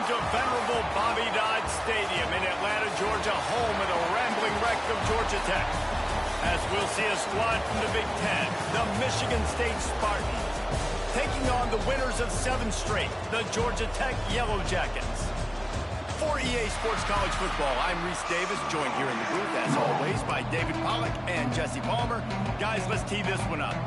to venerable Bobby Dodd Stadium in Atlanta, Georgia, home of the rambling wreck of Georgia Tech. As we'll see a squad from the Big Ten, the Michigan State Spartans, taking on the winners of 7 straight, the Georgia Tech Yellow Jackets. For EA Sports College Football, I'm Reese Davis, joined here in the booth, as always, by David Pollack and Jesse Palmer. Guys, let's tee this one up.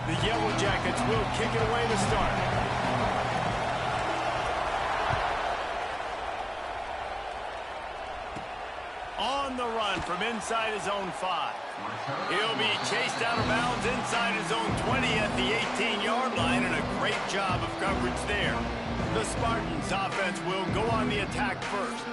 The Yellow Jackets will kick it away to start. On the run from inside his own 5. He'll be chased out of bounds inside his own 20 at the 18-yard line, and a great job of coverage there. The Spartans' offense will go on the attack first.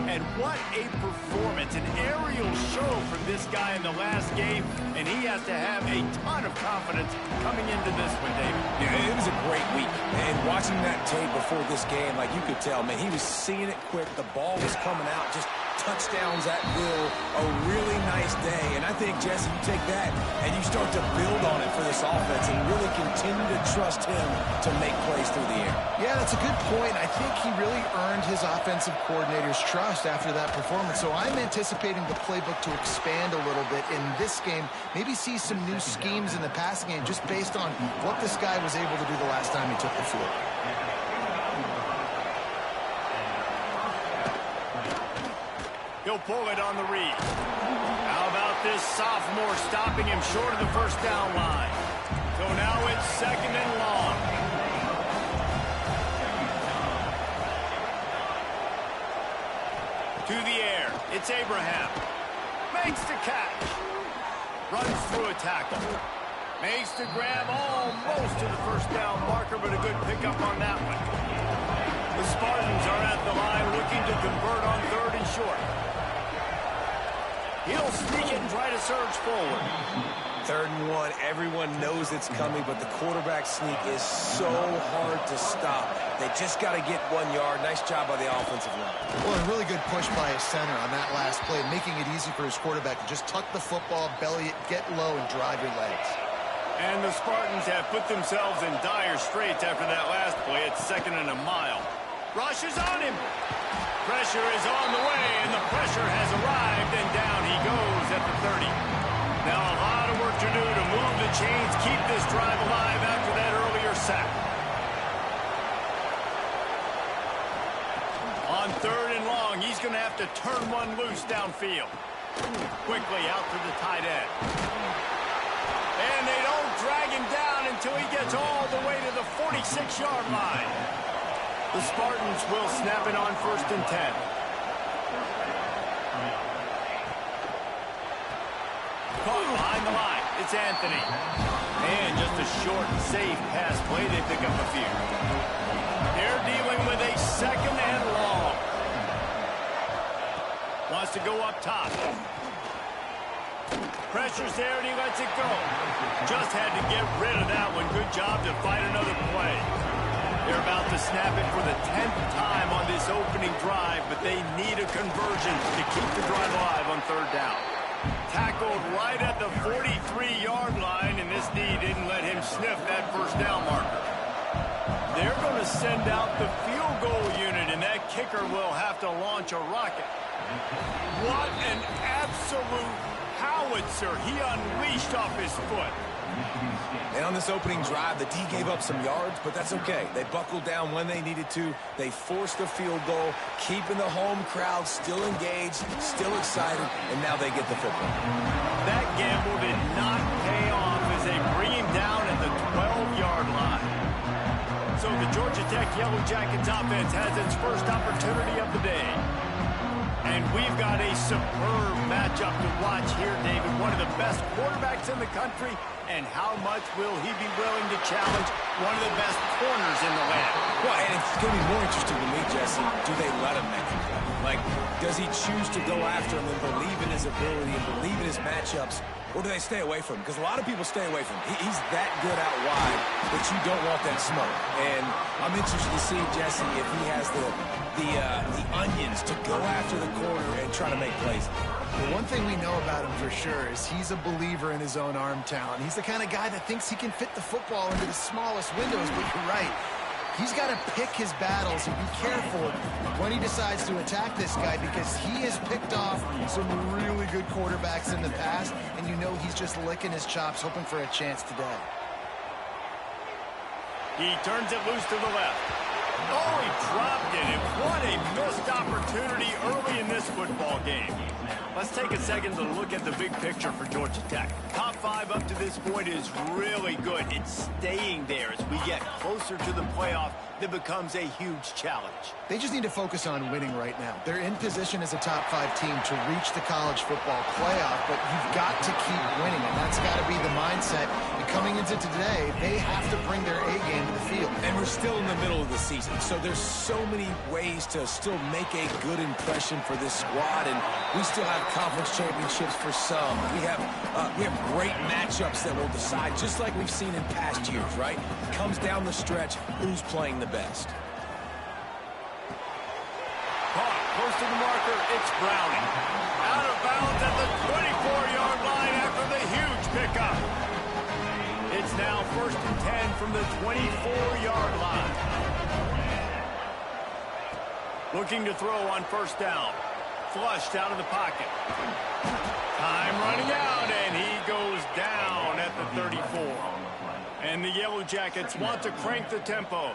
And what a performance, an aerial show from this guy in the last game, and he has to have a ton of confidence coming into this one, David. Yeah, it was a great week, and watching that tape before this game, like you could tell, man, he was seeing it quick, the ball was coming out, just touchdowns at will, a really nice day, and I think, Jesse, you take that and you start to build on it for this offense and really continue to trust him to make plays through the air. Yeah, that's a good point. I think he really earned his offensive coordinator's trust after that performance, so I'm anticipating the playbook to expand a little bit in this game, maybe see some new schemes in the passing game just based on what this guy was able to do the last time he took the field. He'll pull it on the read. How about this sophomore stopping him short of the first down line? So now it's 2nd and long. To the air. It's Abraham. Makes the catch. Runs through a tackle. Makes the grab almost to the first down marker, but a good pickup on that one. The Spartans are at the line looking to convert on 3rd and short. He'll sneak it and try to surge forward. 3rd and 1, everyone knows it's coming, but the quarterback sneak is so hard to stop. They just got to get 1 yard. Nice job by the offensive line. Well, a really good push by his center on that last play, making it easy for his quarterback to just tuck the football, belly it, get low, and drive your legs. And the Spartans have put themselves in dire straits after that last play. It's 2nd and a mile. Rush is on him. Pressure is on the way, and the pressure has arrived, and down he goes at the 30. Now a lot of work to do to move the chains, keep this drive alive after that earlier sack. On 3rd and long, he's going to have to turn one loose downfield. Quickly out to the tight end. And they don't drag him down until he gets all the way to the 46-yard line. The Spartans will snap it on 1st and 10. Caught behind the line. It's Anthony. And just a short, safe pass play. They pick up a few. They're dealing with a 2nd and long. Wants to go up top. Pressure's there, and he lets it go. Just had to get rid of that one. Good job to fight another play. They're about to snap it for the 10th time on this opening drive, but they need a conversion to keep the drive alive on 3rd down. Tackled right at the 43-yard line, and this knee didn't let him sniff that first down marker. They're going to send out the field goal unit, and that kicker will have to launch a rocket. What an absolute howitzer he unleashed off his foot. And on this opening drive, the D gave up some yards, but that's okay. They buckled down when they needed to. They forced the field goal, keeping the home crowd still engaged, still excited, and now they get the football. That gamble did not pay off as they bring him down at the 12-yard line. the Georgia Tech Yellow Jackets offense has its first opportunity of the day. And we've got a superb matchup to watch here, David. One of the best quarterbacks in the country. And how much will he be willing to challenge one of the best corners in the land? Well, and it's going to be more interesting to me, Jesse, do they let him make the play? Like, does he choose to go after him and believe in his ability and believe in his matchups, or do they stay away from him? Because a lot of people stay away from him. He's that good out wide that you don't want that smoke. And I'm interested to see, Jesse, if he has the onions to go after the corner and try to make plays. The one thing we know about him for sure is he's a believer in his own arm talent. He's the kind of guy that thinks he can fit the football into the smallest windows, but you're right. He's got to pick his battles and be careful when he decides to attack this guy, because he has picked off some really good quarterbacks in the past, and you know he's just licking his chops, hoping for a chance today. He turns it loose to the left. Oh, he dropped it, and what a missed opportunity early in this football game. Let's take a second to look at the big picture for Georgia Tech. Top 5 up to this point is really good. It's staying there as we get closer to the playoff. That becomes a huge challenge. They just need to focus on winning right now. They're in position as a top 5 team to reach the college football playoff, but you've got to keep winning, and that's got to be the mindset. And coming into today, they have to bring their A game to the field. And we're still in the middle of the season, so there's so many ways to still make a good impression for this squad, and we still have conference championships for some. We have great matchups that will decide, just like we've seen in past years, right? It comes down the stretch, who's playing the best. Caught close to the marker, it's Browning. Out of bounds at the 24-yard line after the huge pickup. It's now 1st and 10 from the 24-yard line. Looking to throw on 1st down. Flushed out of the pocket. Time running out, and he goes down at the 34. And the Yellow Jackets want to crank the tempo.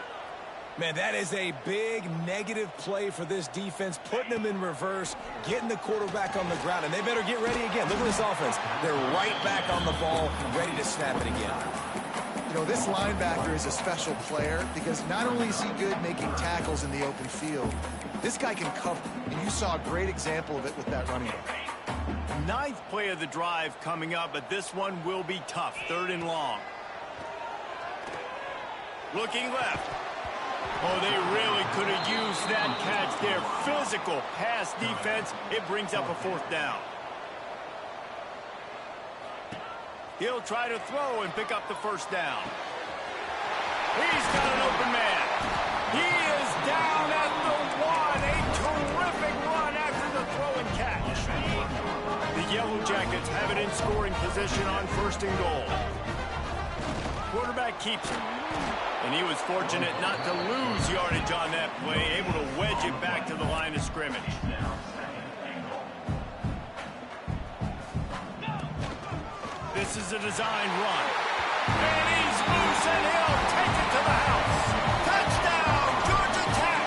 Man, that is a big negative play for this defense, putting them in reverse, getting the quarterback on the ground, and they better get ready again. Look at this offense. They're right back on the ball, ready to snap it again. You know, this linebacker is a special player because not only is he good making tackles in the open field, this guy can cover, and you saw a great example of it with that running back. 9th play of the drive coming up, but this one will be tough. 3rd and long. Looking left. Oh, they really could have used that catch there. Physical pass defense. It brings up a 4th down. He'll try to throw and pick up the 1st down. He's got an open man. He is down at the 1. A terrific run after the throw and catch. The Yellow Jackets have it in scoring position on 1st and goal. Quarterback keeps it. And he was fortunate not to lose yardage on that play, able to wedge it back to the line of scrimmage. This is a designed run. And he's loose, and he'll take it to the house. Touchdown, Georgia Tech!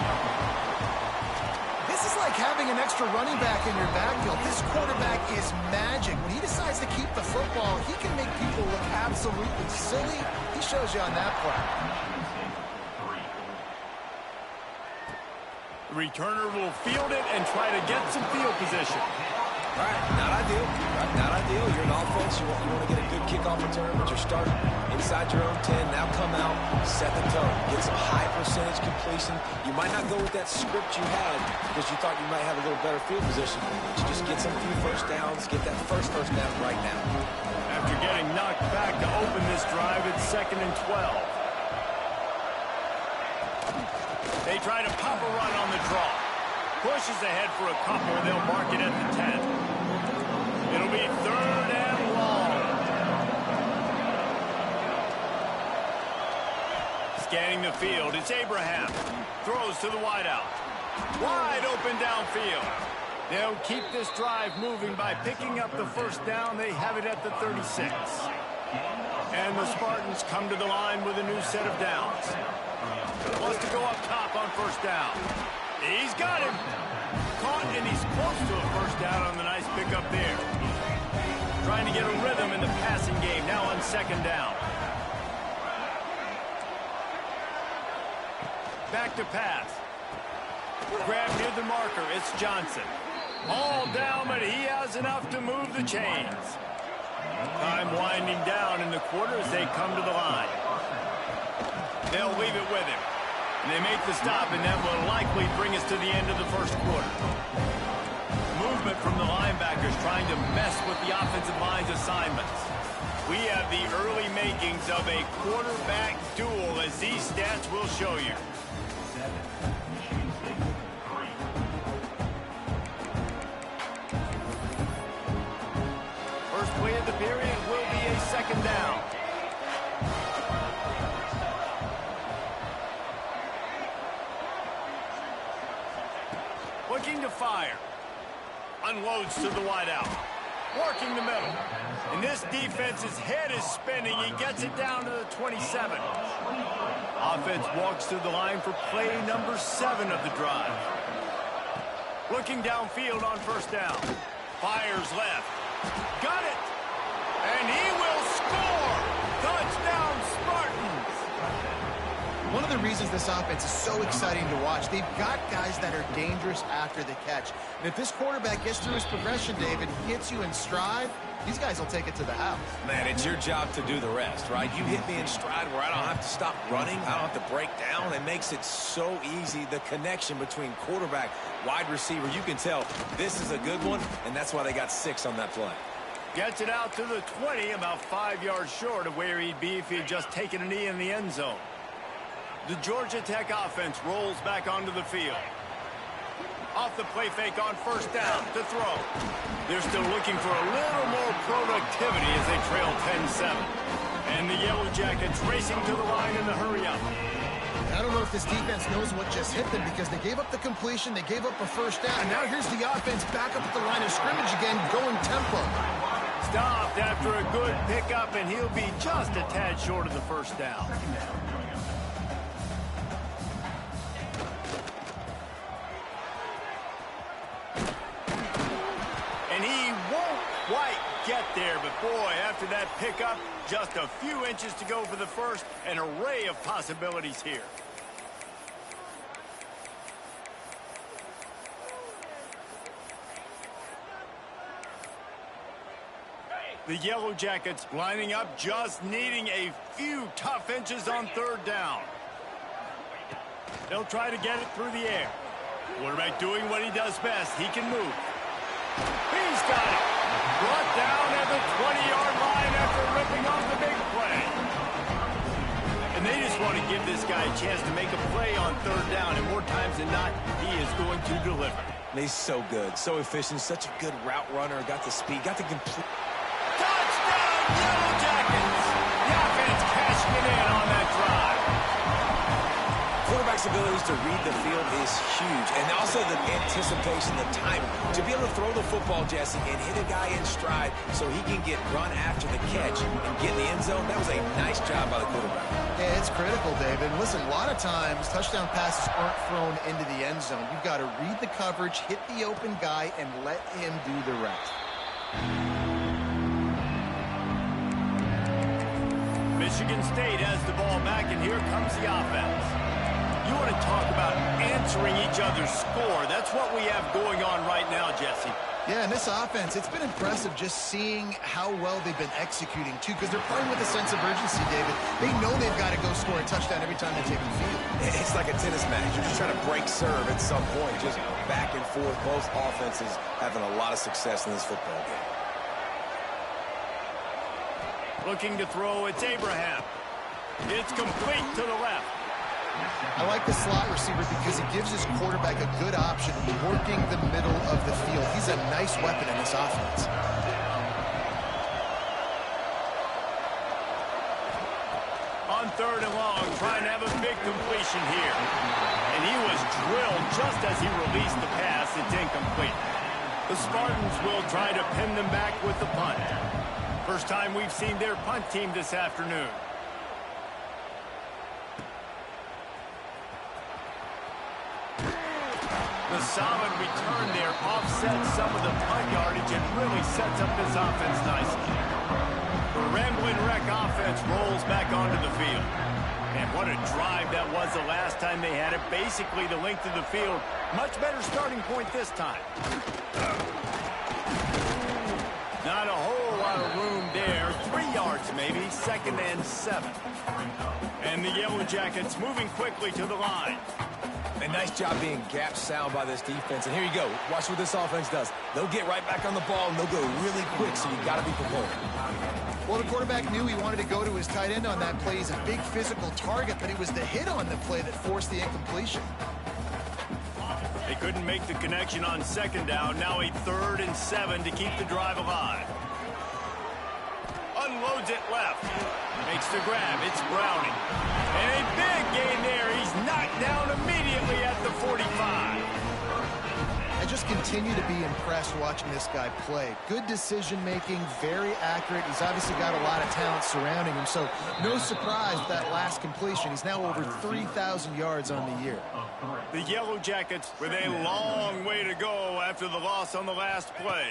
This is like having an extra running back in your backfield. This quarterback is magic. When he decides to keep the football, he can make people look absolutely silly. He shows you on that play. The returner will field it and try to get some field position. All right, not ideal. Not ideal. You're an offense. You want to get a good kickoff return, but you're starting inside your own 10. Now come out, set the tone. Get some high percentage completion. You might not go with that script you had because you thought you might have a little better field position, but you just get some few 1st downs, get that first down right now. After getting knocked back to open this drive, it's 2nd and 12. They try to pop a run on the draw. Pushes ahead for a couple, and they'll mark it at the 10. It'll be 3rd and long. Scanning the field, it's Abraham. Throws to the wideout. Wide open downfield. They'll keep this drive moving by picking up the 1st down. They have it at the 36. And the Spartans come to the line with a new set of downs. Wants to go up top on 1st down. He's got him. Caught, and he's close to a 1st down on the nice pickup there. Trying to get a rhythm in the passing game, now on 2nd down. back to pass. Grab near the marker, it's Johnson. All down, but he has enough to move the chains. Time winding down in the quarter as they come to the line. They'll leave it with him. And they make the stop, and that will likely bring us to the end of the first quarter. Movement from the linebackers trying to mess with the offensive line's assignments. We have the early makings of a quarterback duel, as these stats will show you. First play of the period will be a second down. Looking to fire. Unloads to the wideout. Working the middle. And this defense's head is spinning. He gets it down to the 27. Offense walks to the line for play number 7 of the drive. Looking downfield on first down. Fires left. Got it. And he will score. Touchdown, Spartans. One of the reasons this offense is so exciting to watch, they've got guys that are dangerous after the catch. And if this quarterback gets through his progression, David, hits you in stride, these guys will take it to the house. Man, it's your job to do the rest, right? You hit me in stride where I don't have to stop running. I don't have to break down. It makes it so easy, the connection between quarterback, wide receiver. You can tell this is a good one, and that's why they got 6 on that play. Gets it out to the 20, about 5 yards short of where he'd be if he had just taken a knee in the end zone. The Georgia Tech offense rolls back onto the field. Off the play fake on first down to throw. They're still looking for a little more productivity as they trail 10-7. And the Yellow Jackets racing to the line in the hurry up. I don't know if this defense knows what just hit them because they gave up the completion, they gave up a first down, and now here's the offense back up at the line of scrimmage again, going tempo. Stopped after a good pickup, and he'll be just a tad short of the first down. And he won't quite get there, but boy, after that pickup, just a few inches to go for the first, an array of possibilities here. The Yellow Jackets lining up, just needing a few tough inches on third down. They'll try to get it through the air. Quarterback doing what he does best. He can move. He's got it. Brought down at the 20-yard line after ripping off the big play. And they just want to give this guy a chance to make a play on third down, and more times than not, he is going to deliver. He's so good, so efficient, such a good route runner, got the speed, got the complete... Touchdown, Yellow Jackets! The offense cashing it in on that drive. Quarterback's abilities to read the field is huge, and also the anticipation, the timing. To be able to throw the football, Jesse, and hit a guy in stride so he can get run after the catch and get in the end zone, that was a nice job by the quarterback. Yeah, it's critical, David. Listen, a lot of times, touchdown passes aren't thrown into the end zone. You've got to read the coverage, hit the open guy, and let him do the rest. Michigan State has the ball back, and here comes the offense. You want to talk about answering each other's score. That's what we have going on right now, Jesse. Yeah, and this offense, it's been impressive just seeing how well they've been executing, too, because they're playing with a sense of urgency, David. They know they've got to go score a touchdown every time they take the field. It's like a tennis match. You're just trying to break serve at some point, just back and forth. Both offenses having a lot of success in this football game. Looking to throw, it's Abraham. It's complete to the left. I like the slot receiver because it gives his quarterback a good option working the middle of the field. He's a nice weapon in this offense. On third and long, trying to have a big completion here. And he was drilled just as he released the pass. It's incomplete. The Spartans will try to pin them back with the punt. First time we've seen their punt team this afternoon. The solid return there offsets some of the punt yardage and really sets up this offense nicely. The Rambling Wreck offense rolls back onto the field. And what a drive that was the last time they had it. Basically the length of the field. Much better starting point this time. Not a whole lot of room there. 3 yards maybe. 2nd and 7. And the Yellow Jackets moving quickly to the line. A nice job being gap sound by this defense. And here you go. Watch what this offense does. They'll get right back on the ball, and they'll go really quick, so you got to be prepared. Well, the quarterback knew he wanted to go to his tight end on that play. He's a big physical target, but it was the hit on the play that forced the incompletion. They couldn't make the connection on 2nd down. Now a 3rd and 7 to keep the drive alive. Unloads it left. Makes the grab. It's Browning. And a big gain there. He's knocked down immediately at the 45. I just continue to be impressed watching this guy play. Good decision-making, very accurate. He's obviously got a lot of talent surrounding him, so no surprise with that last completion. He's now over 3,000 yards on the year. The Yellow Jackets with a long way to go after the loss on the last play.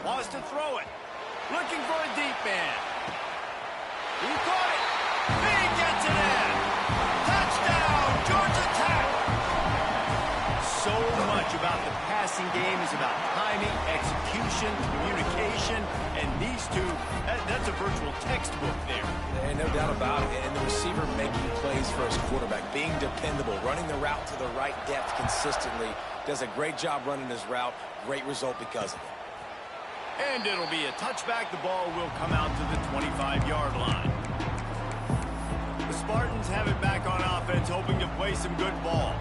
Wants to throw it. Looking for a deep man. He caught it. He gets it in. Touchdown, Georgia Tech. So much about the passing game is about timing, execution, communication, and these two, that's a virtual textbook there. And no doubt about it. And the receiver making plays for his quarterback, being dependable, running the route to the right depth consistently. Does a great job running his route. Great result because of it. And it'll be a touchback. The ball will come out to the 25-yard line. The Spartans have it back on offense, hoping to play some good ball.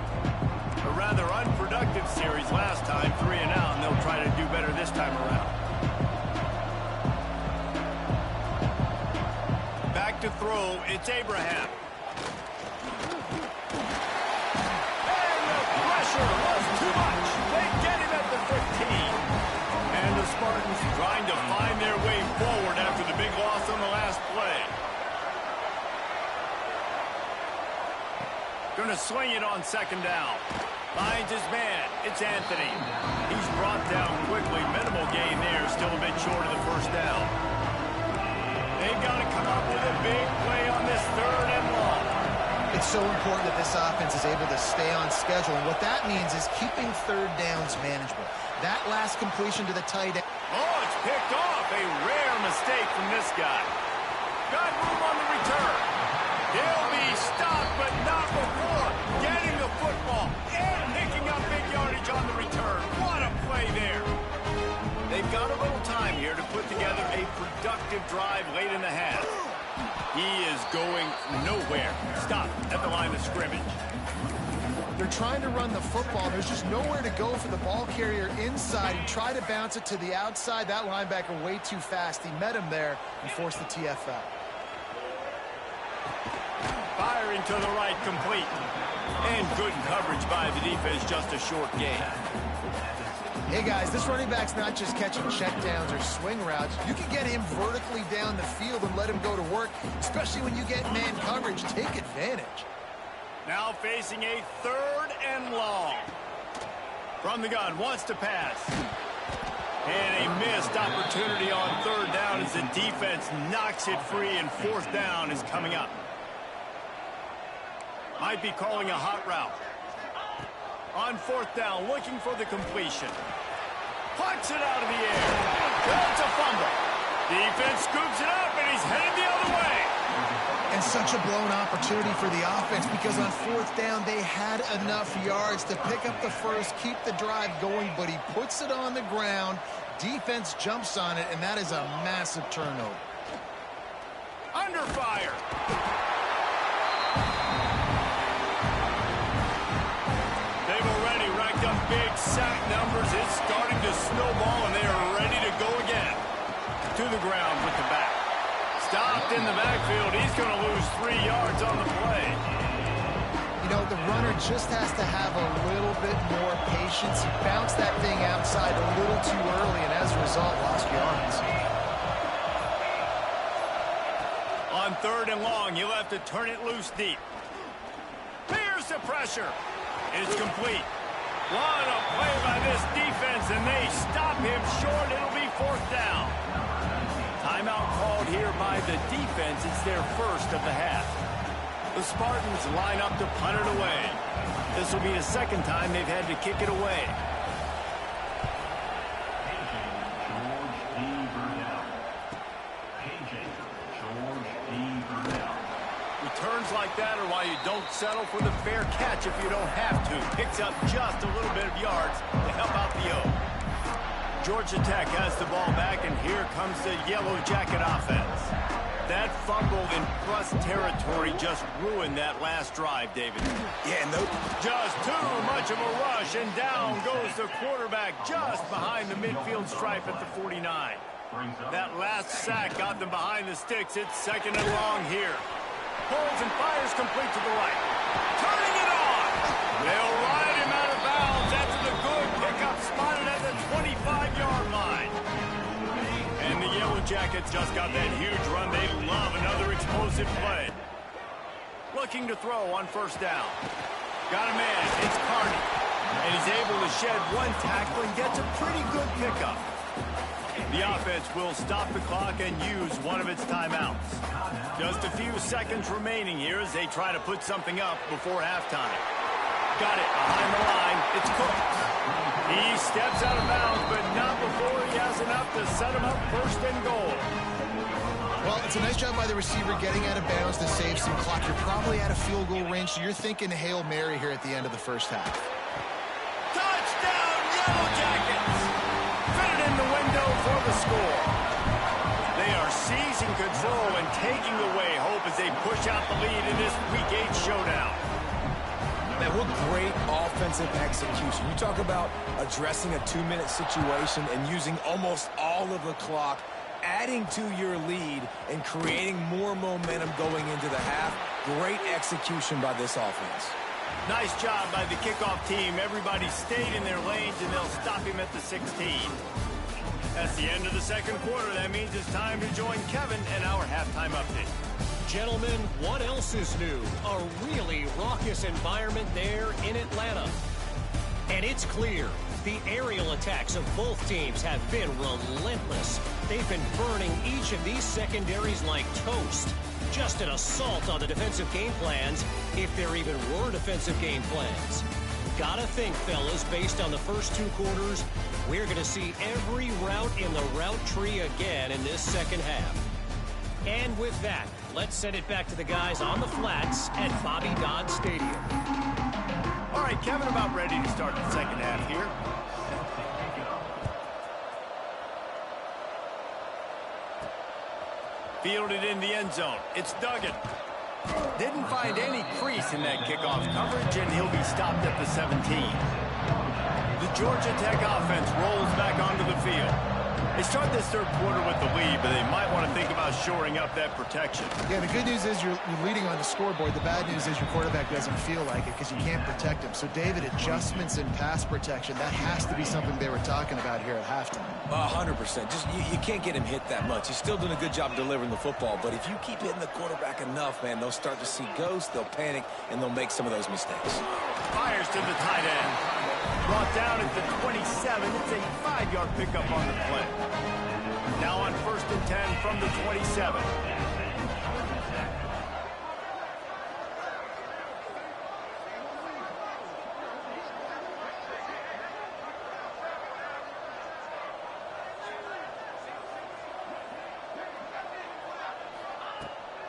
A rather unproductive series last time, 3 and out, and they'll try to do better this time around. Back to throw, it's Abraham. And the pressure was too much. They get him at the 15. And the Spartans trying to find their way forward after the big loss on the last play. Going to sling it on 2nd down. Finds his man. It's Anthony. He's brought down quickly. Minimal gain there. Still a bit short of the 1st down. They've got to come up with a big play on this 3rd and long. It's so important that this offense is able to stay on schedule, and what that means is keeping 3rd downs manageable. That last completion to the tight end. Oh, it's picked off. A rare mistake from this guy. Got room on the return. He'll be stopped, but not before getting the football and picking up big yardage on the return. What a play there. They've got a little time here to put together a productive drive late in the half. He is going nowhere. Stop at the line of scrimmage. They're trying to run the football. There's just nowhere to go for the ball carrier inside. He tried to bounce it to the outside. That linebacker way too fast. He met him there and forced the TFL. Firing to the right, complete. And good coverage by the defense, just a short gain. Hey guys, this running back's not just catching checkdowns or swing routes. You can get him vertically down the field and let him go to work, especially when you get man coverage. Take advantage. Now facing a 3rd and long. From the gun, wants to pass. And a missed opportunity on 3rd down as the defense knocks it free, and 4th down is coming up. Might be calling a hot route. On 4th down, looking for the completion. Plucks it out of the air. That's a fumble. Defense scoops it up, and he's headed the other way. And such a blown opportunity for the offense, because on 4th down, they had enough yards to pick up the first, keep the drive going, but he puts it on the ground. Defense jumps on it, and that is a massive turnover. Under fire. They've already racked up big sack numbers. It's starting to snowball, and they are ready to go again. To the ground with the back. Stopped in the backfield. He's going to lose 3 yards on the play. You know, the runner just has to have a little bit more patience. He bounced that thing outside a little too early, and as a result, lost yards. On 3rd and long, you'll have to turn it loose deep. Here's the pressure. It's complete. What a play by this defense, and they stop him short. It'll be 4th down. Timeout called here by the defense. It's their first of the half. The Spartans line up to punt it away. This will be the second time they've had to kick it away. Returns like that are why you don't settle for the fair catch if you don't have to. Picks up just a little bit of yards to help out the O. Georgia Tech has the ball back, and here comes the Yellow Jacket offense. That fumble in plus territory just ruined that last drive, David. Yeah, nope. Just too much of a rush, and down goes the quarterback just behind the midfield stripe at the 49. That last sack got them behind the sticks. It's second and long here. Pulls and fires complete to the right. Turning it on. They'll ride him out of bounds after the good pickup spotted at the 25-yard line. And the Yellow Jackets just got that huge run. They love another explosive play. Looking to throw on first down. Got a man. It's Carney. And he's able to shed one tackle and gets a pretty good pickup. The offense will stop the clock and use one of its timeouts. Just a few seconds remaining here as they try to put something up before halftime. Got it behind the line. It's Cook. He steps out of bounds, but not before he has enough to set him up first and goal. Well, it's a nice job by the receiver getting out of bounds to save some clock. You're probably out of field goal range, so you're thinking Hail Mary here at the end of the first half. Touchdown, Yellow Jackets! Fitted in the window for the score. They are seizing control and taking away hope as they push out the lead in this Week 8 showdown. Man, what great offensive execution. You talk about addressing a 2-minute situation and using almost all of the clock, adding to your lead and creating more momentum going into the half. Great execution by this offense. Nice job by the kickoff team. Everybody stayed in their lanes, and they'll stop him at the 16. That's the end of the second quarter. That means it's time to join Kevin and our halftime update. Gentlemen, what else is new? A really raucous environment there in Atlanta. And it's clear, the aerial attacks of both teams have been relentless. They've been burning each of these secondaries like toast. Just an assault on the defensive game plans, if there even were defensive game plans. Gotta think, fellas, based on the first 2 quarters, we're going to see every route in the route tree again in this second half. And with that, let's send it back to the guys on the flats at Bobby Dodd Stadium. All right, Kevin, about ready to start the second half here. Fielded in the end zone. It's Duggan. Didn't find any crease in that kickoff coverage, and he'll be stopped at the 17. The Georgia Tech offense rolls back onto the field. They start this third quarter with the lead, but they might want to think about shoring up that protection. Yeah, the good news is you're leading on the scoreboard. The bad news is your quarterback doesn't feel like it because you can't protect him. So, David, adjustments in pass protection, that has to be something they were talking about here at halftime. 100%. Just you can't get him hit that much. He's still doing a good job delivering the football, but if you keep hitting the quarterback enough, man, they'll start to see ghosts, they'll panic, and they'll make some of those mistakes. Fires to the tight end. Brought down at the 27. It's a 5-yard pickup on the play. Now on 1st and 10 from the 27.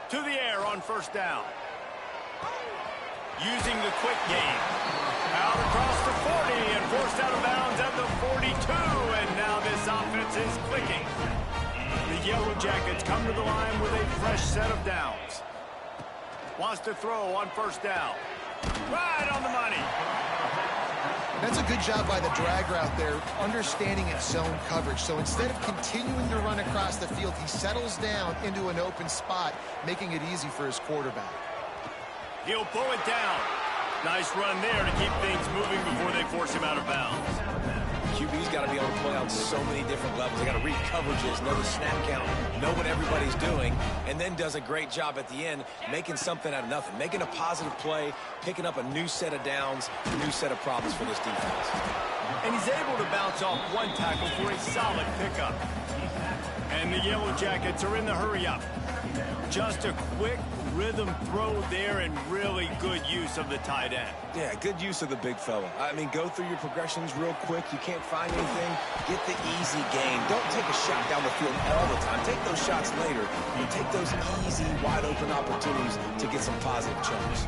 To the air on first down. Using the quick game. Out across the 40 and forced out of bounds at the 42. And now this offense is clicking. The Yellow Jackets come to the line with a fresh set of downs. Wants to throw on first down. Right on the money. That's a good job by the drag route there, understanding its zone coverage. So instead of continuing to run across the field, he settles down into an open spot, making it easy for his quarterback. He'll pull it down. Nice run there to keep things moving before they force him out of bounds. QB's got to be able to play on so many different levels. They got to read coverages, know the snap count, know what everybody's doing, and then does a great job at the end making something out of nothing, making a positive play, picking up a new set of downs, a new set of problems for this defense. And he's able to bounce off one tackle for a solid pickup. And the Yellow Jackets are in the hurry-up. Just a quick rhythm throw there and really good use of the tight end. Yeah, good use of the big fella. I mean, go through your progressions real quick. You can't find anything, get the easy gain. Don't take a shot down the field all the time. Take those shots later and take those easy, wide-open opportunities to get some positive chunks.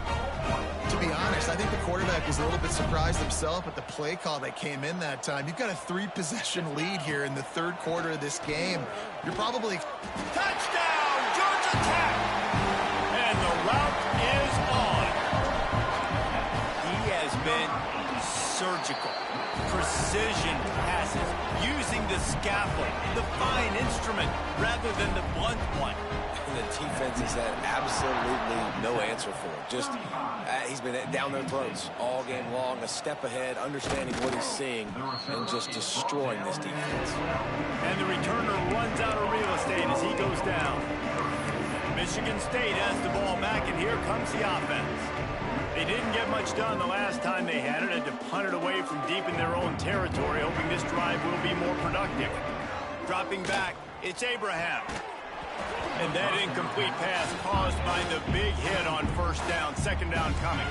To be honest, I think the quarterback was a little bit surprised himself at the play call that came in that time. You've got a 3-possession lead here in the third quarter of this game. You're probably... Touchdown, Georgia Tech! And the route is on. He has been surgical. Precision passes, using the scaffold, the fine instrument, rather than the blunt one. The defense has had absolutely no answer for it. Just, he's been down their throats all game long, a step ahead, understanding what he's seeing, and just destroying this defense. And the returner runs out of real estate as he goes down. Michigan State has the ball back, and here comes the offense. They didn't get much done the last time they had it, had to punt it away from deep in their own territory, hoping this drive will be more productive. Dropping back, it's Abraham. And that incomplete pass caused by the big hit on first down, second down coming.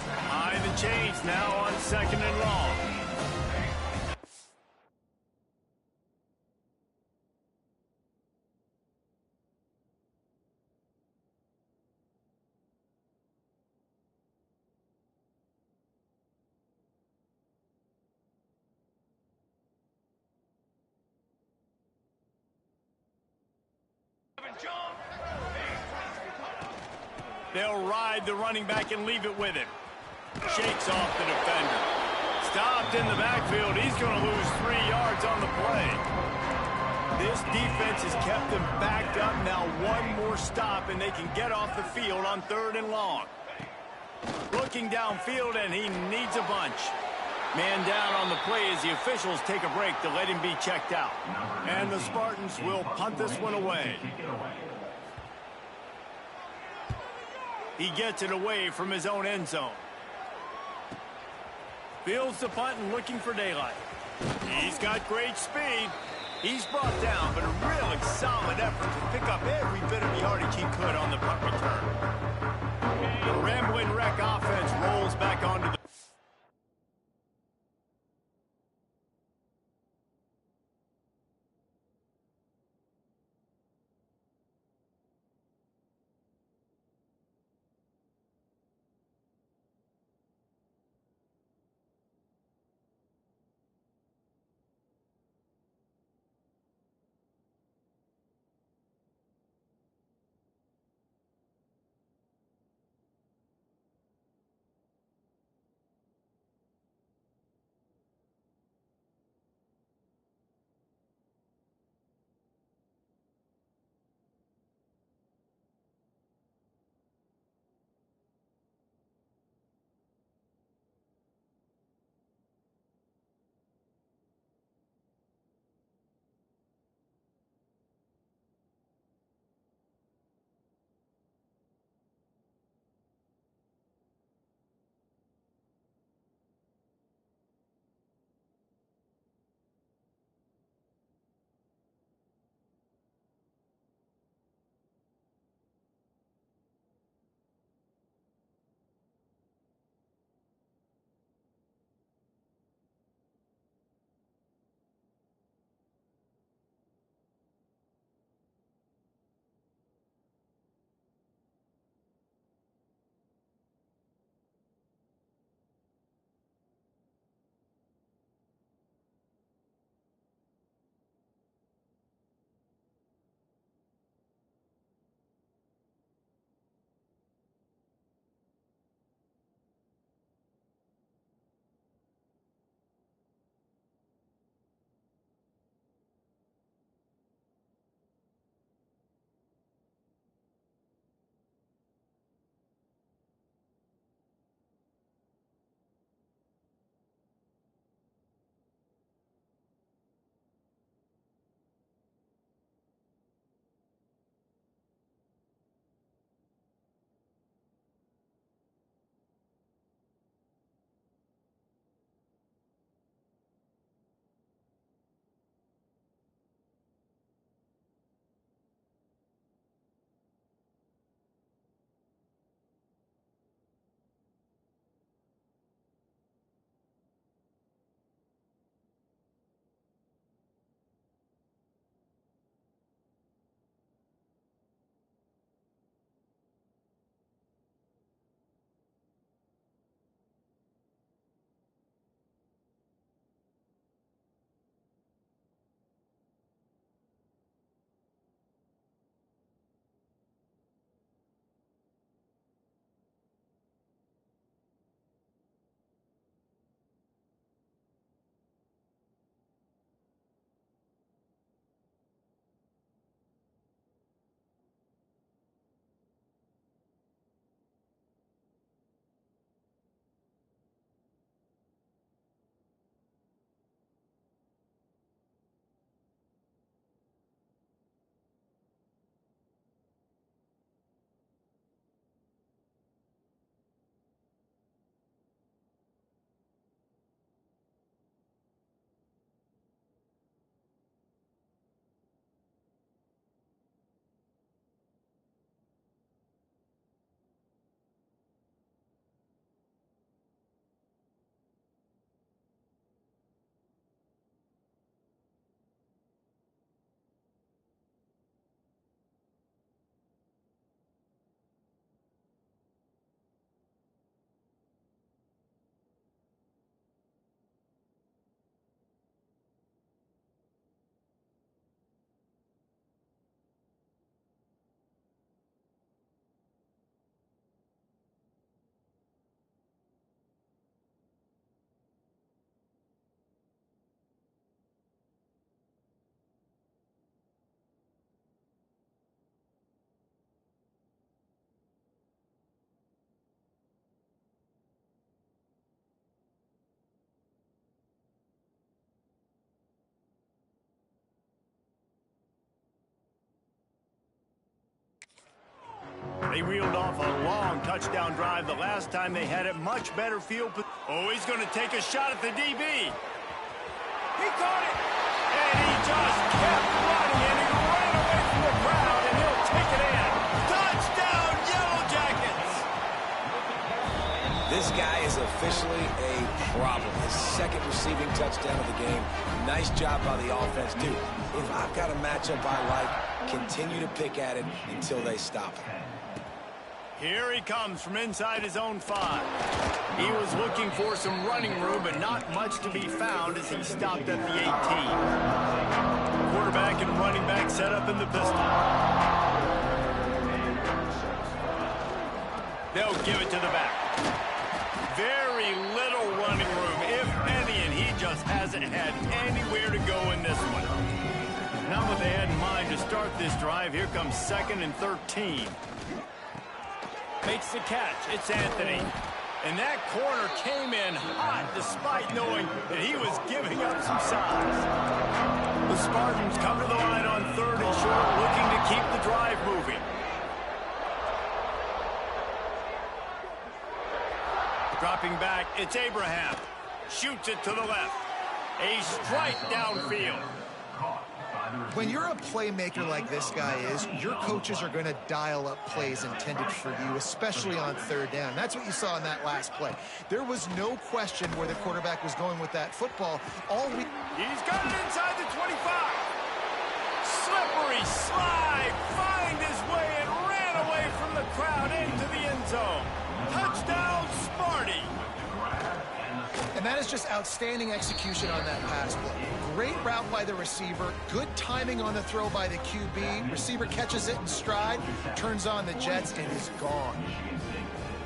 Behind the chains now on second and long. They'll ride the running back and leave it with him. Shakes off the defender. Stopped in the backfield. He's going to lose 3 yards on the play. This defense has kept them backed up. Now one more stop, and they can get off the field on third and long. Looking downfield, and he needs a bunch. Man down on the play as the officials take a break to let him be checked out. And the Spartans will punt this one away. He gets it away from his own end zone. Fields the punt and looking for daylight. He's got great speed. He's brought down, but a really solid effort to pick up every bit of yardage he could on the punt return. The Rambling Wreck offense rolls back onto the... They reeled off a long touchdown drive the last time they had it. Much better field. Oh, he's going to take a shot at the DB. He caught it. And he just kept running, and he ran away from the crowd, and he'll take it in. Touchdown, Yellow Jackets! This guy is officially a problem. His second receiving touchdown of the game. Nice job by the offense, too. If I've got a matchup I like, continue to pick at it until they stop it. Here he comes from inside his own 5. He was looking for some running room, but not much to be found as he stopped at the 18. Quarterback and running back set up in the pistol. They'll give it to the back. Very little running room, if any, and he just hasn't had anywhere to go in this one. Not what they had in mind to start this drive. Here comes 2nd and 13. Makes the catch. It's Anthony. And that corner came in hot despite knowing that he was giving up some size. The Spartans come to the line on 3rd and short, looking to keep the drive moving. Dropping back, it's Abraham. Shoots it to the left. A strike downfield. When you're a playmaker like this guy is, your coaches are going to dial up plays intended for you, especially on 3rd down. That's what you saw in that last play. There was no question where the quarterback was going with that football. He's got it inside the 25. Slippery slide, find his way and ran away from the crowd into the end zone. Touchdown, Sparty. And that is just outstanding execution on that pass play. Great route by the receiver, good timing on the throw by the QB. Receiver catches it in stride, turns on the jets, and is gone.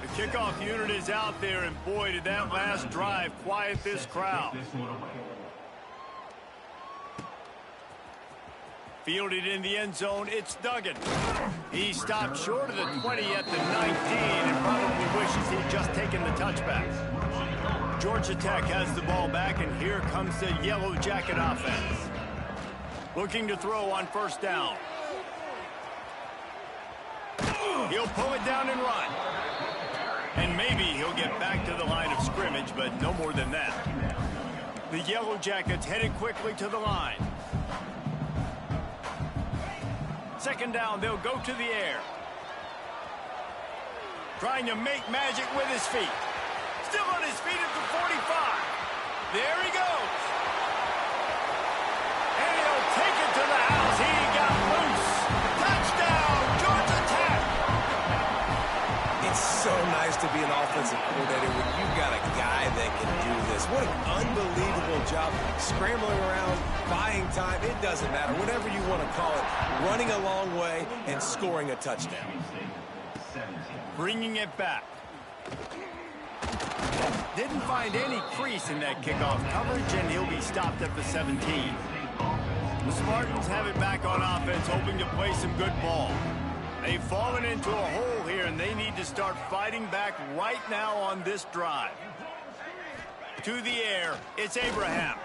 The kickoff unit is out there, and boy, did that last drive quiet this crowd. Fielded in the end zone, it's Duggan. He stopped short of the 20 at the 19 and probably wishes he'd just taken the touchback. Georgia Tech has the ball back, and here comes the Yellow Jacket offense. Looking to throw on 1st down. He'll pull it down and run. And maybe he'll get back to the line of scrimmage, but no more than that. The Yellow Jackets headed quickly to the line. 2nd down, they'll go to the air. Trying to make magic with his feet. Still on his feet at the 45. There he goes. And he'll take it to the house. He got loose. Touchdown, Georgia Tech. It's so nice to be an offensive coordinator when you've got a guy that can do this. What an unbelievable job. Scrambling around, buying time. It doesn't matter. Whatever you want to call it. Running a long way and scoring a touchdown. Bringing it back. Didn't find any crease in that kickoff coverage, and he'll be stopped at the 17. The Spartans have it back on offense, hoping to play some good ball. They've fallen into a hole here, and they need to start fighting back right now on this drive. To the air, it's Abraham.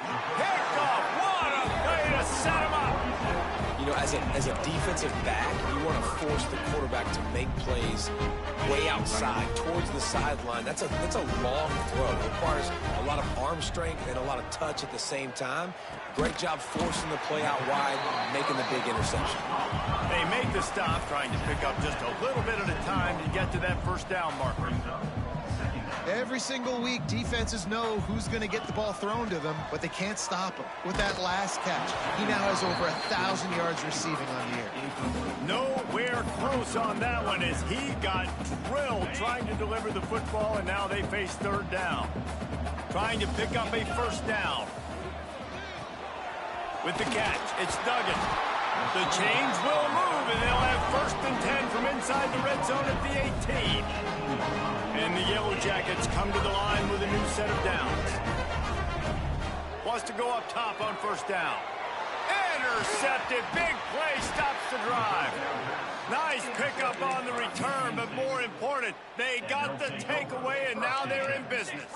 Picked off. What a play to set him up. You know, as a defensive back, you want to force the quarterback to make plays way outside, towards the sideline. That's a long throw. It requires a lot of arm strength and a lot of touch at the same time. Great job forcing the play out wide, making the big interception. They make the stop, trying to pick up just a little bit at a time to get to that 1st down marker. Every single week, defenses know who's going to get the ball thrown to them, but they can't stop him. With that last catch, he now has over 1,000 yards receiving on the year. Nowhere close on that one as he got drilled trying to deliver the football, and now they face 3rd down. Trying to pick up a 1st down. With the catch, it's Duggan. The chains will move, and they'll have 1st and 10 from inside the red zone at the 18. And the Yellow Jackets come to the line with a new set of downs. Wants to go up top on 1st down. Intercepted. Big play stops the drive. Nice pickup on the return, but more important, they got the takeaway, and now they're in business.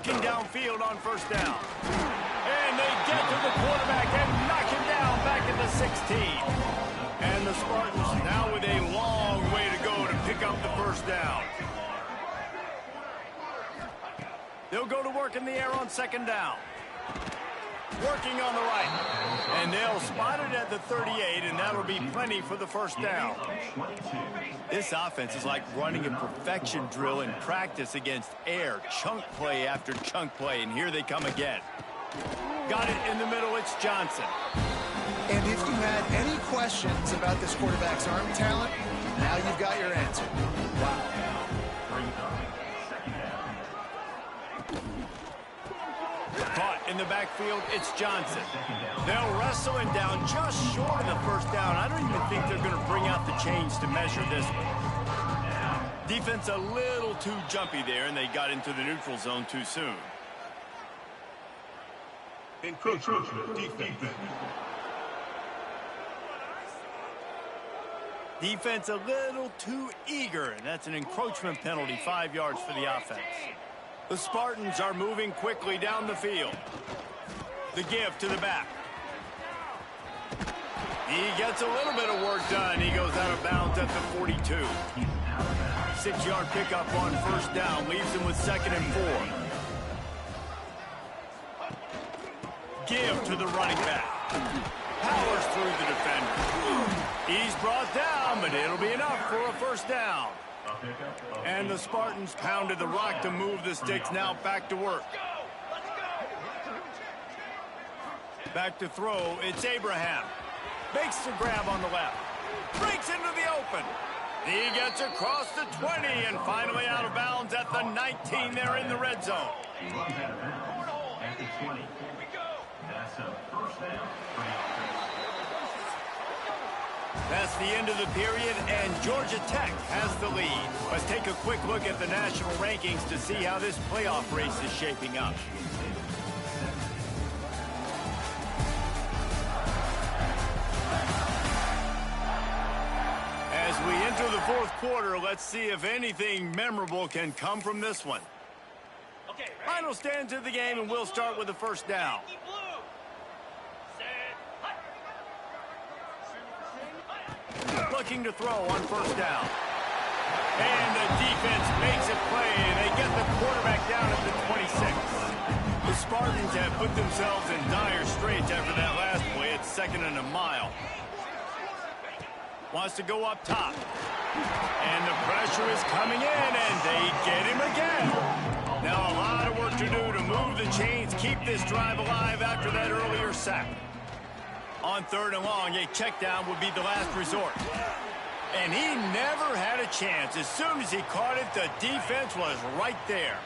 Working downfield on first down. And they get to the quarterback and knock him down back at the 16. And the Spartans now with a long way to go to pick up the first down. They'll go to work in the air on second down. Working on the right. And they'll spot it at the 38, and that'll be plenty for the first down. This offense is like running a perfection drill in practice against air. Chunk play after chunk play, and here they come again. Got it in the middle, it's Johnson. And if you had any questions about this quarterback's arm talent, now you've got your answer. Wow. Caught in the backfield, it's Johnson. They'll wrestle him down just short of the first down. I don't even think they're going to bring out the chains to measure this one. Defense a little too jumpy there, and they got into the neutral zone too soon. Encroachment defense. Defense a little too eager, and that's an encroachment penalty, 5 yards for the offense. The Spartans are moving quickly down the field. The give to the back. He gets a little bit of work done. He goes out of bounds at the 42. 6-yard pickup on first down leaves him with 2nd and 4. Give to the running back. Powers through the defender. He's brought down, but it'll be enough for a first down. And the Spartans pounded the rock to move the sticks. Now back to work. Back to throw. It's Abraham. Makes the grab on the left. Breaks into the open. He gets across the 20 and finally out of bounds at the 19 there in the red zone. At the 20. That's a first down. That's the end of the period, and Georgia Tech has the lead. Let's take a quick look at the national rankings to see how this playoff race is shaping up. As we enter the fourth quarter, let's see if anything memorable can come from this one. Final stands of the game, and we'll start with the first down. Looking to throw on first down. And the defense makes a play, and they get the quarterback down at the 26. The Spartans have put themselves in dire straits after that last play. It's 2nd and a mile. Wants to go up top. And the pressure is coming in, and they get him again. Now a lot of work to do to move the chains, keep this drive alive after that earlier sack. On 3rd and long, a check down would be the last resort. And he never had a chance. As soon as he caught it, the defense was right there.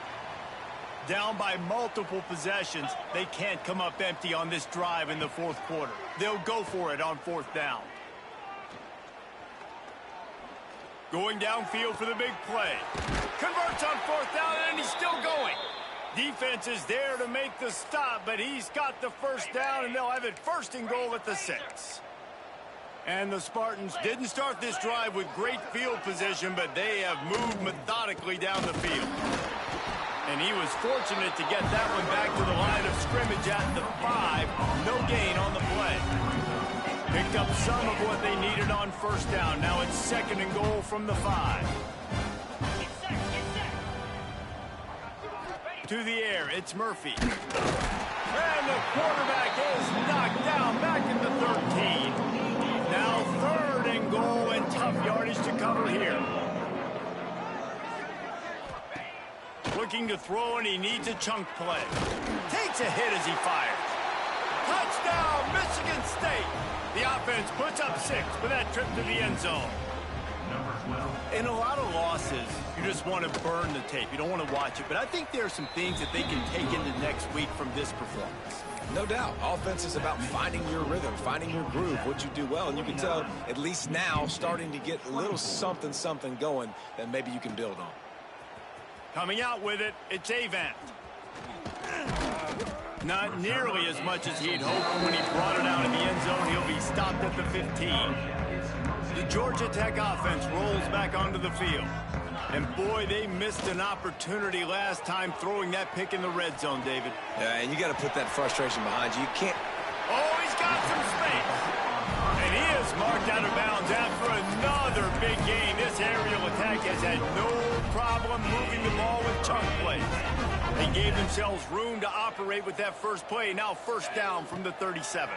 Down by multiple possessions, they can't come up empty on this drive in the fourth quarter. They'll go for it on 4th down. Going downfield for the big play. Converts on 4th down, and he's still going. Defense is there to make the stop, but he's got the first down, and they'll have it 1st and goal at the 6. And the Spartans didn't start this drive with great field position, but they have moved methodically down the field. And he was fortunate to get that one back to the line of scrimmage at the 5. No gain on the play. Picked up some of what they needed on first down. Now it's 2nd and goal from the 5. To the air, it's Murphy. And the quarterback is knocked down back at the 13. Now 3rd and goal, and tough yardage to cover here. Looking to throw, and he needs a chunk play. Takes a hit as he fires. Touchdown, Michigan State. The offense puts up 6 for that trip to the end zone. In a lot of losses, you just want to burn the tape. You don't want to watch it. But I think there are some things that they can take into next week from this performance. No doubt. Offense is about finding your rhythm, finding your groove, what you do well. And you can tell, at least now, starting to get a little something going that maybe you can build on. Coming out with it, it's Avant. Not nearly as much as he'd hoped when he brought it out in the end zone. He'll be stopped at the 15. The Georgia Tech offense rolls back onto the field. And boy, they missed an opportunity last time throwing that pick in the red zone, David. Yeah, and you got to put that frustration behind you. You can't. Oh, he's got some space. And he is marked out of bounds after another big gain. This aerial attack has had no problem moving the ball with chunk plays. They gave themselves room to operate with that first play. Now first down from the 37.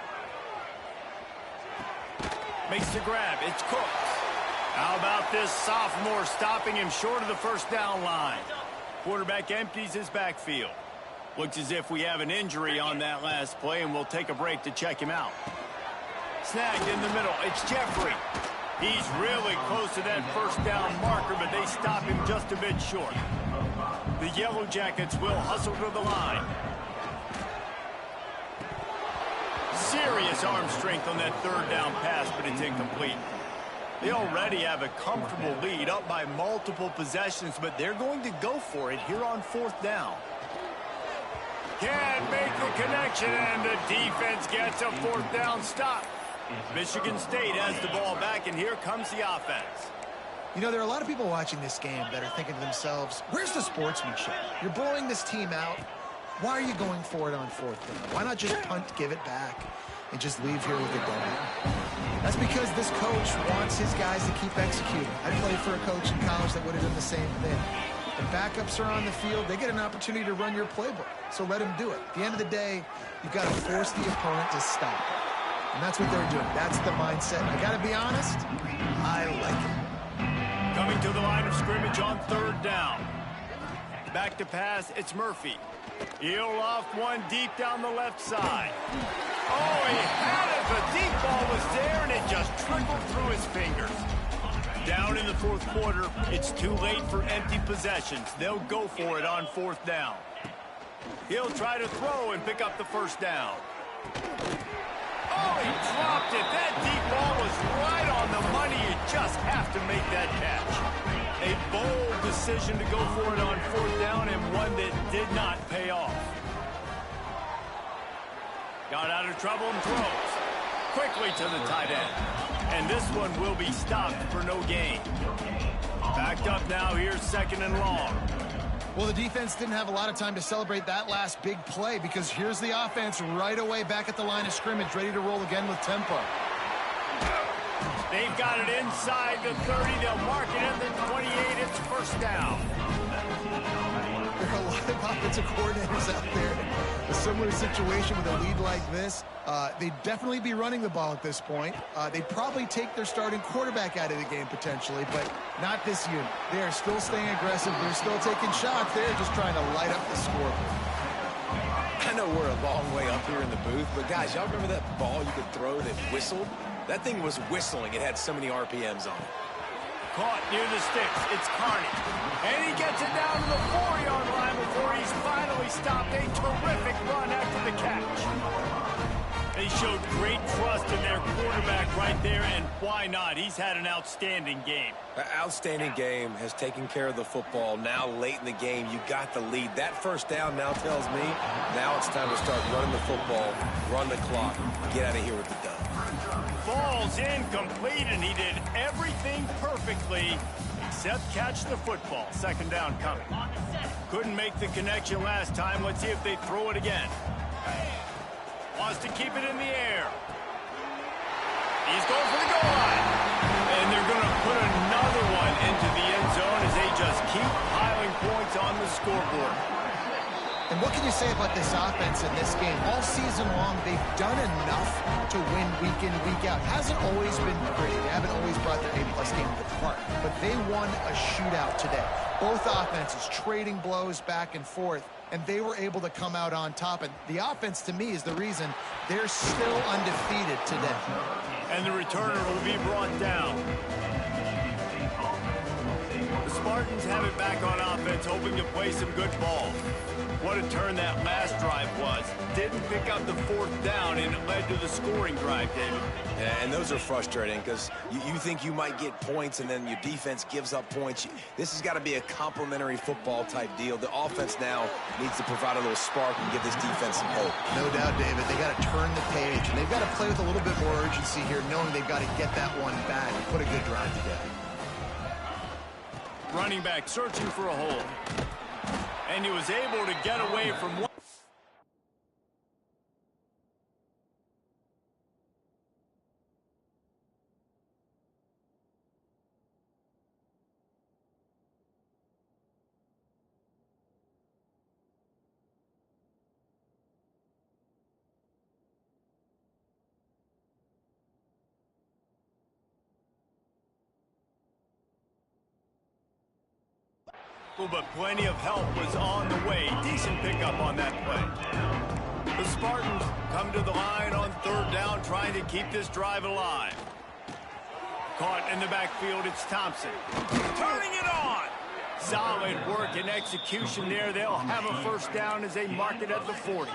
Makes the grab. It's Cooks. How about this sophomore stopping him short of the first down line? Quarterback empties his backfield. Looks as if we have an injury on that last play, and we'll take a break to check him out. Snagged in the middle. It's Jeffrey. He's really close to that first down marker, but they stop him just a bit short. The Yellow Jackets will hustle to the line. Serious arm strength on that third down pass, but it's incomplete. They already have a comfortable lead, up by multiple possessions, but they're going to go for it here on fourth down. Can't make the connection, and the defense gets a fourth down stop. Michigan State has the ball back, and here comes the offense. You know, there are a lot of people watching this game that are thinking to themselves, where's the sportsmanship? You're blowing this team out. Why are you going for it on fourth down? Why not just punt, give it back, and just leave here with a W? That's because this coach wants his guys to keep executing. I played for a coach in college that would have done the same thing. When backups are on the field, they get an opportunity to run your playbook, so let them do it. At the end of the day, you've got to force the opponent to stop. And that's what they're doing. That's the mindset. I got to be honest, I like it. Coming to the line of scrimmage on third down. Back to pass, it's Murphy. He'll loft one deep down the left side. Oh, he had it. The deep ball was there, and it just trickled through his fingers. Down in the fourth quarter, it's too late for empty possessions. They'll go for it on fourth down. He'll try to throw and pick up the first down. Oh, he dropped it. That deep ball was right on the money. You just have to make that catch. A bold decision to go for it on fourth down, and one that did not pay off. Got out of trouble and throws. Quickly to the tight end. And this one will be stopped for no gain. Backed up now, here's second and long. Well, the defense didn't have a lot of time to celebrate that last big play because here's the offense right away back at the line of scrimmage, ready to roll again with tempo. They've got it inside the 30. They'll mark it at the 28. It's first down. There are a lot of offensive coordinators out there. A similar situation with a lead like this. They'd definitely be running the ball at this point. They'd probably take their starting quarterback out of the game potentially, but not this unit. They are still staying aggressive. They're still taking shots. They're just trying to light up the scoreboard. I know we're a long way up here in the booth, but guys, y'all remember that ball you could throw that whistled? That thing was whistling. It had so many RPMs on it. Caught near the sticks. It's Carney. And he gets it down to the 4-yard line before he's finally stopped. A terrific run after the catch. They showed great trust in their quarterback right there, and why not? He's had an outstanding game. An outstanding game, has taken care of the football. Now late in the game, you got the lead. That first down now tells me now it's time to start running the football, run the clock, get out of here with the dub. Ball's incomplete, and he did everything perfectly except catch the football. Second down coming. Couldn't make the connection last time. Let's see if they throw it again. Wants to keep it in the air. He's going for the goal line. And they're going to put another one into the end zone as they just keep piling points on the scoreboard. And what can you say about this offense in this game? All season long, they've done enough to win week in, week out. Hasn't always been pretty. They haven't always brought their A-plus game to the park. But they won a shootout today. Both offenses trading blows back and forth, and they were able to come out on top. And the offense, to me, is the reason they're still undefeated today. And the returner will be brought down. The Spartans have it back on offense, hoping to play some good ball. What a turn that last drive was. Didn't pick up the fourth down, and it led to the scoring drive, David. Yeah, and those are frustrating because you think you might get points and then your defense gives up points. This has got to be a complimentary football type deal. The offense now needs to provide a little spark and give this defense some hope. No doubt, David. They got to turn the page, and they've got to play with a little bit more urgency here, knowing they've got to get that one back and put a good drive together. Running back searching for a hole. And he was able to get away from one. But plenty of help was on the way. Decent pickup on that play. The Spartans come to the line on third down, trying to keep this drive alive. Caught in the backfield, it's Thompson. Turning it on! Solid work and execution there. They'll have a first down as they mark it at the 40.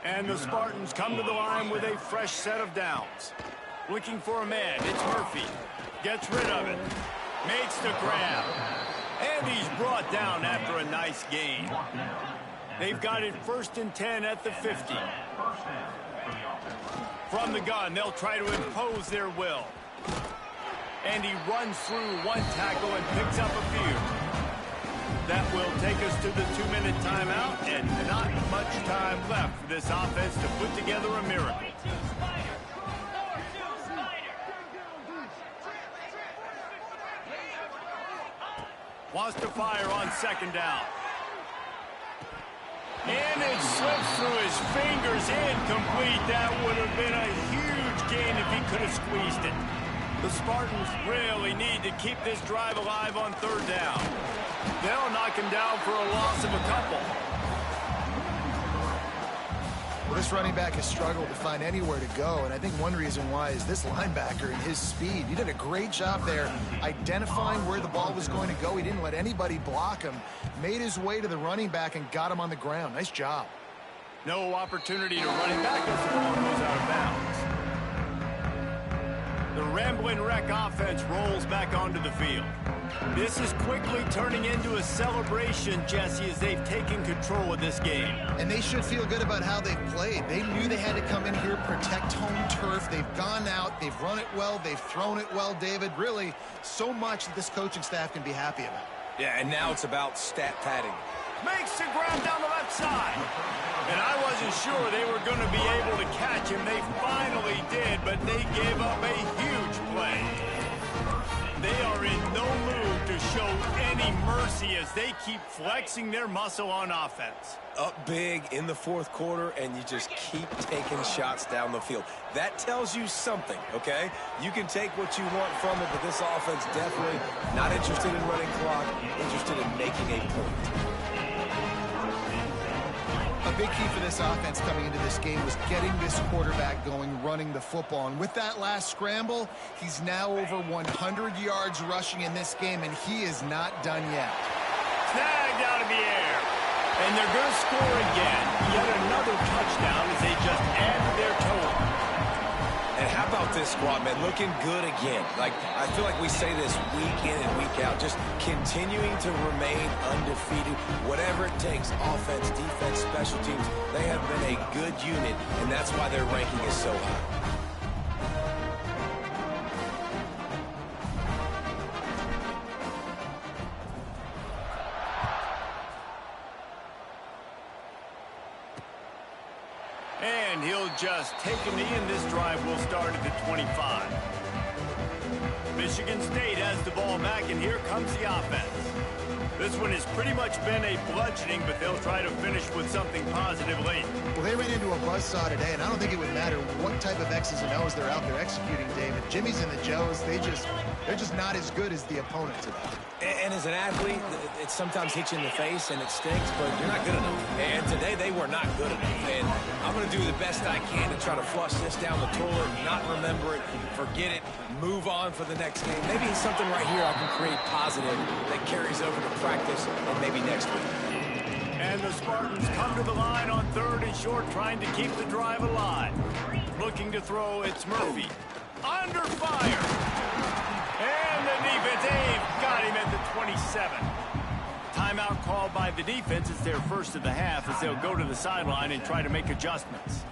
And the Spartans come to the line with a fresh set of downs. Looking for a man, it's Murphy. Gets rid of it. Makes the grab. And he's brought down after a nice gain. They've got it 1st and 10 at the 50. From the gun, they'll try to impose their will. And he runs through one tackle and picks up a few. That will take us to the 2-minute timeout, and not much time left for this offense to put together a miracle. Wants to fire on 2nd down. And it slips through his fingers, incomplete. That would have been a huge gain if he could have squeezed it. The Spartans really need to keep this drive alive on 3rd down. They'll knock him down for a loss of a couple. Well, this running back has struggled to find anywhere to go, and I think one reason why is this linebacker and his speed. He did a great job there identifying where the ball was going to go. He didn't let anybody block him, made his way to the running back and got him on the ground. Nice job. No opportunity to run it back as the ball goes out of bounds. The Ramblin' Wreck offense rolls back onto the field. This is quickly turning into a celebration, Jesse, as they've taken control of this game. And they should feel good about how they've played. They knew they had to come in here, protect home turf. They've gone out, they've run it well, they've thrown it well, David. Really, so much that this coaching staff can be happy about. Yeah, and now it's about stat padding. Makes the grab down the left side. And I wasn't sure they were going to be able to catch him. They finally did, but they gave up a huge play. They are in no mood to show any mercy as they keep flexing their muscle on offense. Up big in the 4th quarter, and you just keep taking shots down the field. That tells you something, okay? You can take what you want from it, but this offense definitely not interested in running clock, interested in making a point. A big key for this offense coming into this game was getting this quarterback going, running the football. And with that last scramble, he's now over 100 yards rushing in this game, and he is not done yet. Snagged out of the air. And they're going to score again. Yet another touchdown as they just add to their total. And how about this squad, man? Looking good again. Like, I feel like we say this week in and week out, just continuing to remain undefeated. Whatever it takes, offense, defense, special teams, they have been a good unit, and that's why their ranking is so high. And he'll just take a knee, and this drive will start at the 25. Michigan State has the ball back, and here comes the offense. This one has pretty much been a bludgeoning, but they'll try to finish with something positive late. Well, they ran into a buzzsaw today, and I don't think it would matter what type of X's and O's they're out there executing, David. Jimmy's and the Joes, they're just not as good as the opponent today. And as an athlete, it sometimes hits you in the face and it stinks, but you're not good enough. And today they were not good enough. And I'm going to do the best I can to try to flush this down the toilet, not remember it, forget it, move on for the next game. Maybe something right here I can create positive that carries over to practice and maybe next week. And the Spartans come to the line on 3rd and short, trying to keep the drive alive. Looking to throw, it's Murphy. Under fire. And the defense, they've got him at the 27. Timeout called by the defense. It's their first of the half as they'll go to the sideline and try to make adjustments.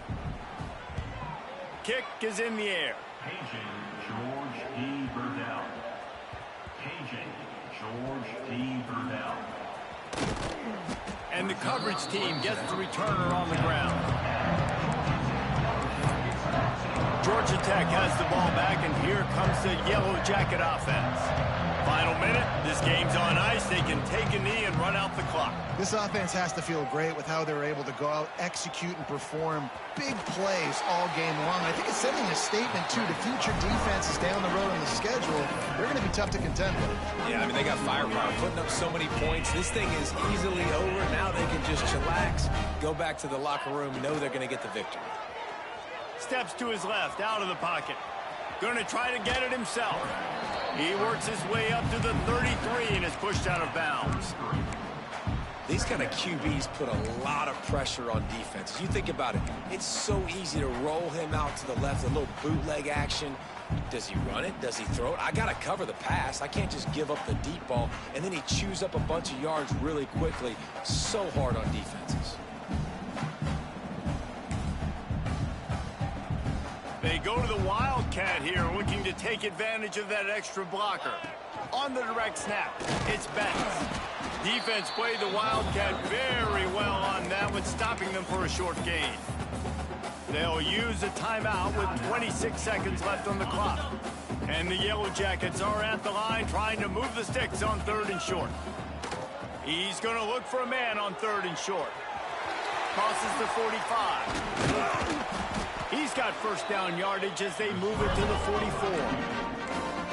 Kick is in the air. KJ George E. Burdell. KJ George D. Burdell. And the coverage team gets the returner on the ground. Georgia Tech has the ball back, and here comes the Yellow Jacket offense. Final minute, this game's on ice. They can take a knee and run out the clock. This offense has to feel great with how they're able to go out, execute, and perform big plays all game long. I think it's sending a statement, too, to future defenses down the road on the schedule. They're going to be tough to contend with. Yeah, I mean, they got firepower, putting up so many points. This thing is easily over. Now they can just chillax, go back to the locker room, know they're going to get the victory. Steps to his left, out of the pocket. Going to try to get it himself. He works his way up to the 33 and is pushed out of bounds. These kind of QBs put a lot of pressure on defenses. You think about it, it's so easy to roll him out to the left, a little bootleg action. Does he run it? Does he throw it? I got to cover the pass. I can't just give up the deep ball, and then he chews up a bunch of yards really quickly. So hard on defenses. They go to the Wildcat here, looking to take advantage of that extra blocker. On the direct snap, it's Betts. Defense played the Wildcat very well on that one, stopping them for a short gain. They'll use a timeout with 26 seconds left on the clock. And the Yellow Jackets are at the line trying to move the sticks on 3rd and short. He's going to look for a man on 3rd and short. Crosses the 45. He's got first down yardage as they move it to the 44.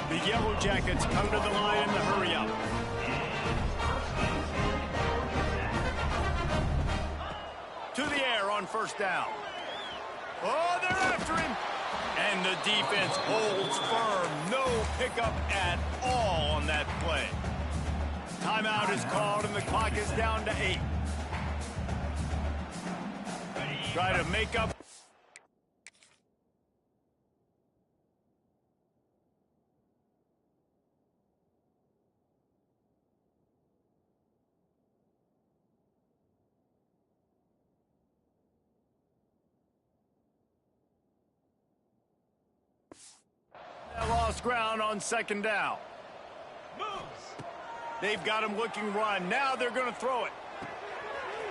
The Yellow Jackets come to the line in the hurry up. To the air on first down. Oh, they're after him. And the defense holds firm. No pickup at all on that play. Timeout is called and the clock is down to 8. Try to make up. Lost ground on 2nd down. They've got him looking run. Now they're going to throw it.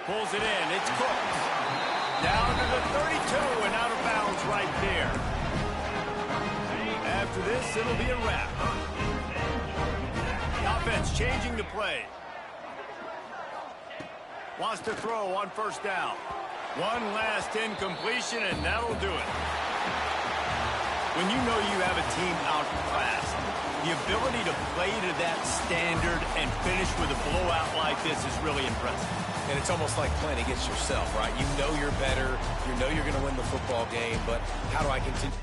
Pulls it in. It's Cooked. Down to the 32 and out of bounds right there. After this, it'll be a wrap. The offense changing the play. Wants to throw on first down. One last incompletion, and that'll do it. When you know you have a team outclassed, the ability to play to that standard and finish with a blowout like this is really impressive. And it's almost like playing against yourself, right? You know you're better. You know you're going to win the football game, but how do I continue?